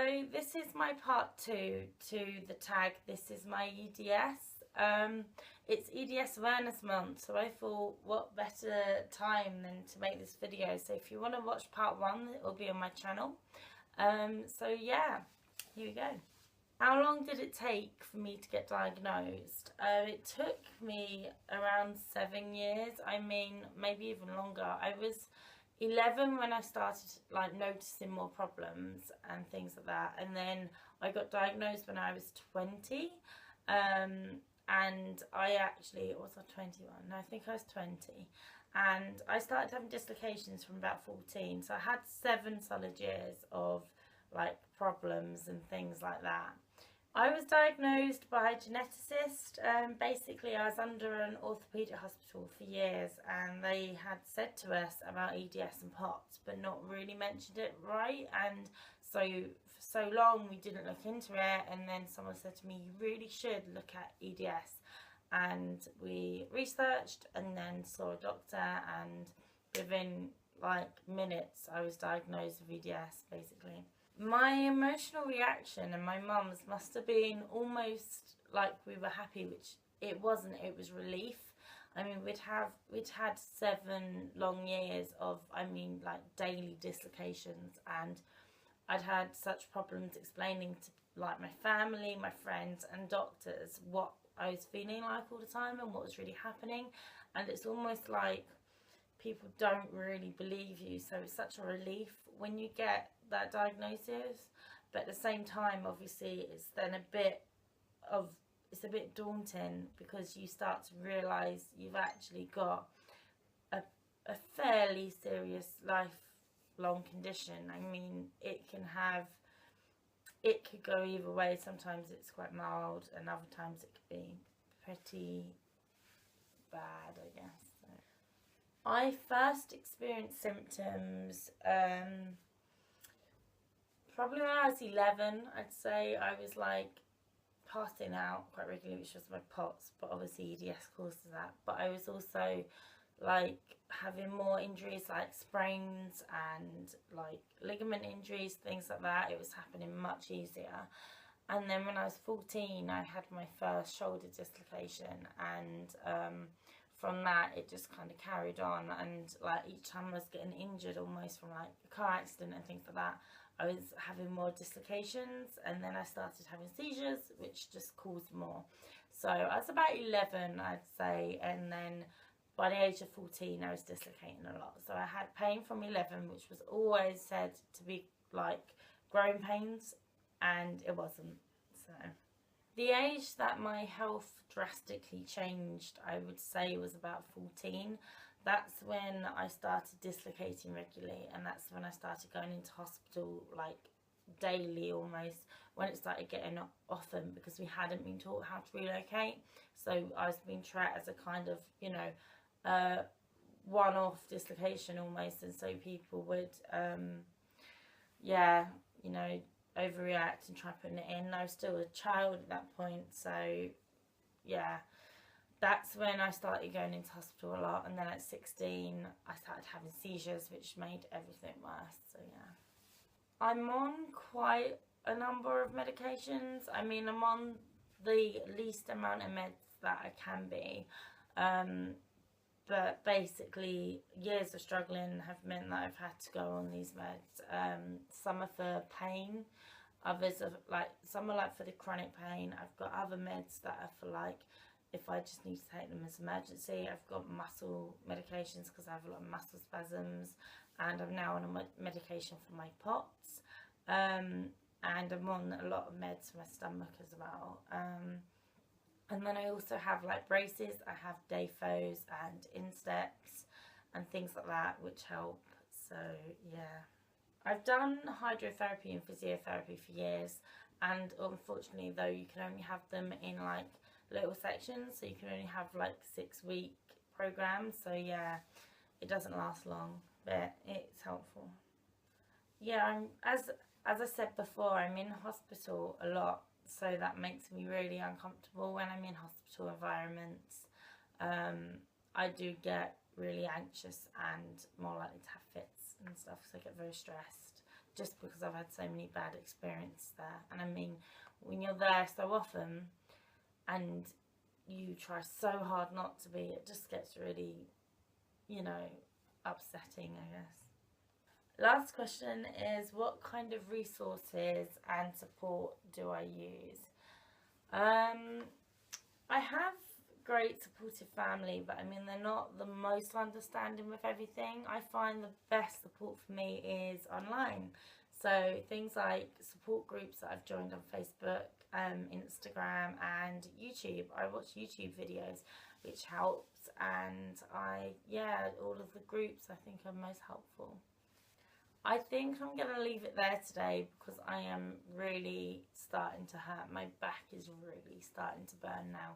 So this is my part 2 to the tag "This is my EDS." It's EDS Awareness Month, so I thought what better time than to make this video. So if you want to watch part 1, it will be on my channel. So yeah, here we go. How long did it take for me to get diagnosed? It took me around 7 years. I mean, maybe even longer. I was 11 when I started like noticing more problems and things like that, and then I got diagnosed when I was 20. And I actually, was I 21? No, I think I was 20. And I started having dislocations from about 14. So I had 7 solid years of like problems and things like that. I was diagnosed by a geneticist. Basically, I was under an orthopaedic hospital for years, and they had said to us about EDS and POTS, but not really mentioned it right. And so for so long, we didn't look into it. And then someone said to me, "You really should look at EDS." And we researched, and then saw a doctor, and within like minutes, I was diagnosed with EDS, basically. My emotional reaction and my mum's must have been almost like we were happy, which it wasn't. It was relief. I mean, we'd had 7 long years of, I mean, like daily dislocations, and I'd had such problems explaining to like my family, my friends and doctors what I was feeling like all the time and what was really happening. And it's almost like people don't really believe you, so it's such a relief when you get that diagnosis. But at the same time, obviously, it's a bit daunting, because you start to realize you've actually got a fairly serious lifelong condition. I mean, it could go either way. Sometimes it's quite mild, and other times it could be pretty bad, I guess. So I first experienced symptoms probably when I was 11, I'd say. I was like passing out quite regularly, which was my POTS, but obviously EDS causes that. But I was also like having more injuries, like sprains and like ligament injuries, things like that. It was happening much easier. And then when I was 14, I had my first shoulder dislocation, and from that it just kind of carried on. And like each time I was getting injured, almost from like a car accident and things like that, I was having more dislocations, and then I started having seizures, which just caused more. So I was about 11, I'd say, and then by the age of 14 I was dislocating a lot. So I had pain from 11, which was always said to be like growing pains, and it wasn't. So the age that my health drastically changed, I would say, was about 14. That's when I started dislocating regularly, and that's when I started going into hospital like daily almost, when it started getting often, because we hadn't been taught how to relocate. So I was being treated as a kind of, you know, one-off dislocation almost, and so people would yeah, you know, overreact and try putting it in. I was still a child at that point, so yeah, that's when I started going into hospital a lot. And then at 16 I started having seizures, which made everything worse. So yeah, I'm on quite a number of medications. I mean, I'm on the least amount of meds that I can be, but basically years of struggling have meant that I've had to go on these meds. Some are for pain, others are like, some are like for the chronic pain. I've got other meds that are for like if I just need to take them as emergency. I've got muscle medications because I have a lot of muscle spasms, and I'm now on a medication for my POTS, and I'm on a lot of meds for my stomach as well. And then I also have like braces. I have Dayfos and Insteps and things like that, which help. So yeah, I've done hydrotherapy and physiotherapy for years, and unfortunately though, you can only have them in like little sections, so you can only have like 6-week programs. So yeah, it doesn't last long, but it's helpful. Yeah, as I said before, I'm in hospital a lot, so that makes me really uncomfortable when I'm in hospital environments. I do get really anxious and more likely to have fits and stuff, so I get very stressed. just because I've had so many bad experiences there. And I mean, when you're there so often and you try so hard not to be, it just gets really, you know, upsetting, I guess. Last question is, what kind of resources and support do I use? I have great supportive family, but I mean, they're not the most understanding with everything. I find the best support for me is online. So things like support groups that I've joined on Facebook, Instagram and YouTube. I watch YouTube videos, which helps, and all of the groups I think are most helpful. I think I'm going to leave it there today because I am really starting to hurt. My back is really starting to burn now.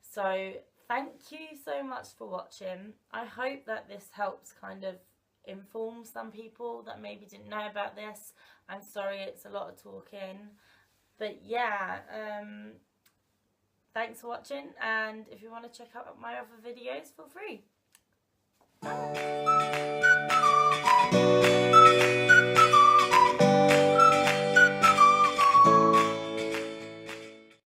So thank you so much for watching. I hope that this helps kind of inform some people that maybe didn't know about this. I'm sorry it's a lot of talking. But yeah, thanks for watching, and if you want to check out my other videos, feel free. Bye.